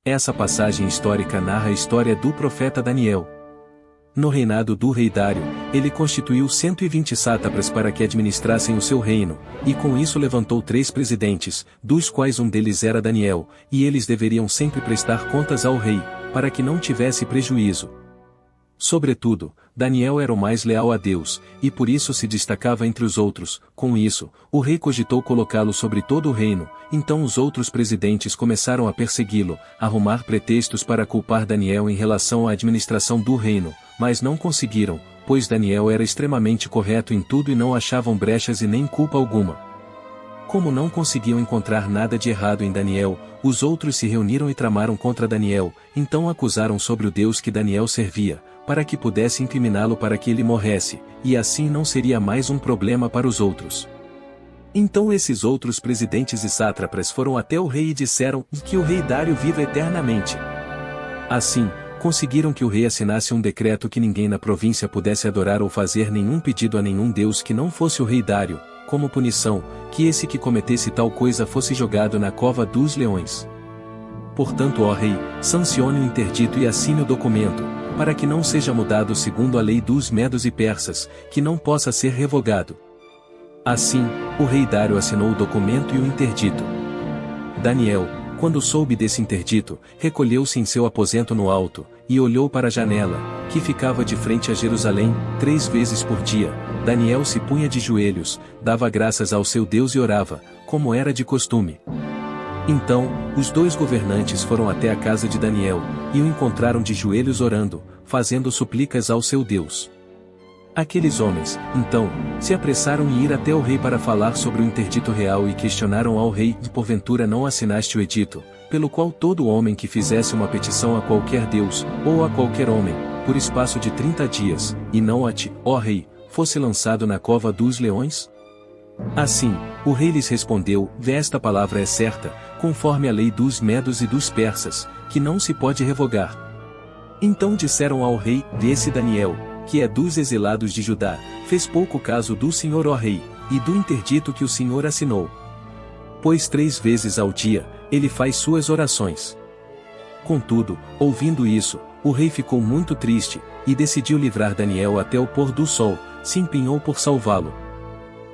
Essa passagem histórica narra a história do profeta Daniel. No reinado do rei Dário, ele constituiu 120 sátrapas para que administrassem o seu reino, e com isso levantou 3 presidentes, dos quais um deles era Daniel, e eles deveriam sempre prestar contas ao rei, para que não tivesse prejuízo. Sobretudo, Daniel era o mais leal a Deus, e por isso se destacava entre os outros. Com isso, o rei cogitou colocá-lo sobre todo o reino, então os outros presidentes começaram a persegui-lo, arrumar pretextos para culpar Daniel em relação à administração do reino, mas não conseguiram, pois Daniel era extremamente correto em tudo e não achavam brechas e nem culpa alguma. Como não conseguiam encontrar nada de errado em Daniel, os outros se reuniram e tramaram contra Daniel, então acusaram sobre o Deus que Daniel servia, para que pudesse incriminá-lo para que ele morresse, e assim não seria mais um problema para os outros. Então esses outros presidentes e sátrapas foram até o rei e disseram que o rei Dário viva eternamente. Assim, conseguiram que o rei assinasse um decreto que ninguém na província pudesse adorar ou fazer nenhum pedido a nenhum deus que não fosse o rei Dário, como punição, que esse que cometesse tal coisa fosse jogado na cova dos leões. Portanto, ó rei, sancione o interdito e assine o documento, para que não seja mudado segundo a lei dos medos e persas, que não possa ser revogado. Assim, o rei Dário assinou o documento e o interdito. Daniel, quando soube desse interdito, recolheu-se em seu aposento no alto, e olhou para a janela, que ficava de frente a Jerusalém. 3 vezes por dia, Daniel se punha de joelhos, dava graças ao seu Deus e orava, como era de costume. Então, os 2 governantes foram até a casa de Daniel, e o encontraram de joelhos orando, fazendo súplicas ao seu Deus. Aqueles homens, então, se apressaram em ir até o rei para falar sobre o interdito real e questionaram ao rei: porventura não assinaste o edito, pelo qual todo homem que fizesse uma petição a qualquer deus, ou a qualquer homem, por espaço de 30 dias, e não a ti, ó rei, fosse lançado na cova dos leões? Assim, o rei lhes respondeu: esta palavra é certa, conforme a lei dos medos e dos persas, que não se pode revogar. Então disseram ao rei: esse Daniel, que é dos exilados de Judá, fez pouco caso do Senhor, ó rei, e do interdito que o Senhor assinou. Pois 3 vezes ao dia, ele faz suas orações. Contudo, ouvindo isso, o rei ficou muito triste, e decidiu livrar Daniel até o pôr do sol, se empenhou por salvá-lo.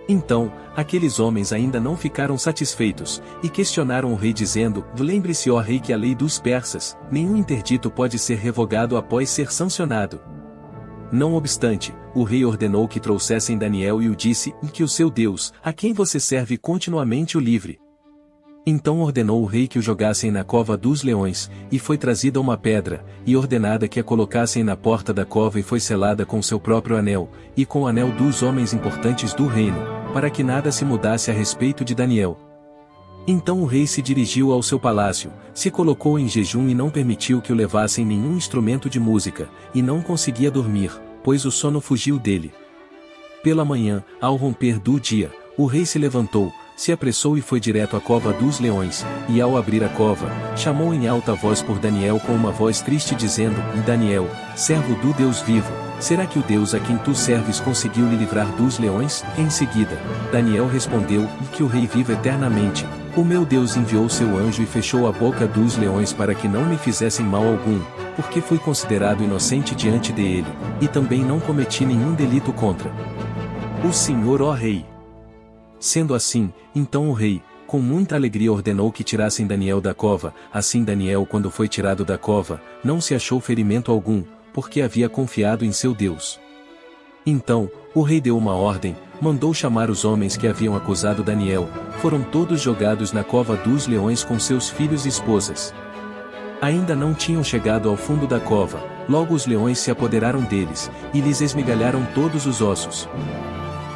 Então, aqueles homens ainda não ficaram satisfeitos, e questionaram o rei dizendo: lembre-se, ó rei, que a lei dos persas, nenhum interdito pode ser revogado após ser sancionado. Não obstante, o rei ordenou que trouxessem Daniel e o disse que o seu Deus, a quem você serve continuamente, o livre. Então ordenou o rei que o jogassem na cova dos leões, e foi trazida uma pedra, e ordenada que a colocassem na porta da cova e foi selada com seu próprio anel, e com o anel dos homens importantes do reino, para que nada se mudasse a respeito de Daniel. Então o rei se dirigiu ao seu palácio, se colocou em jejum e não permitiu que o levassem nenhum instrumento de música, e não conseguia dormir, pois o sono fugiu dele. Pela manhã, ao romper do dia, o rei se levantou, se apressou e foi direto à cova dos leões, e ao abrir a cova, chamou em alta voz por Daniel com uma voz triste dizendo: Daniel, servo do Deus vivo, será que o Deus a quem tu serves conseguiu lhe livrar dos leões? Em seguida, Daniel respondeu: que o rei viva eternamente. O meu Deus enviou seu anjo e fechou a boca dos leões para que não me fizessem mal algum, porque fui considerado inocente diante dele, e também não cometi nenhum delito contra o Senhor, ó rei. Sendo assim, então o rei, com muita alegria, ordenou que tirassem Daniel da cova. Assim Daniel, quando foi tirado da cova, não se achou ferimento algum, porque havia confiado em seu Deus. Então, o rei deu uma ordem, mandou chamar os homens que haviam acusado Daniel, foram todos jogados na cova dos leões com seus filhos e esposas. Ainda não tinham chegado ao fundo da cova, logo os leões se apoderaram deles, e lhes esmigalharam todos os ossos.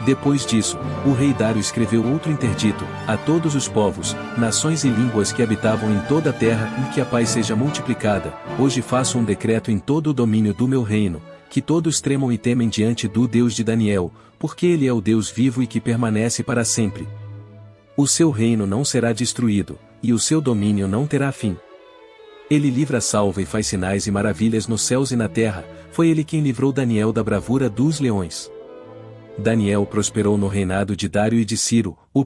Depois disso, o rei Dário escreveu outro interdito: a todos os povos, nações e línguas que habitavam em toda a terra, e que a paz seja multiplicada. Hoje faço um decreto em todo o domínio do meu reino, que todos tremam e temem diante do Deus de Daniel, porque ele é o Deus vivo e que permanece para sempre. O seu reino não será destruído, e o seu domínio não terá fim. Ele livra, salva e faz sinais e maravilhas nos céus e na terra. Foi ele quem livrou Daniel da bravura dos leões. Daniel prosperou no reinado de Dário e de Ciro, o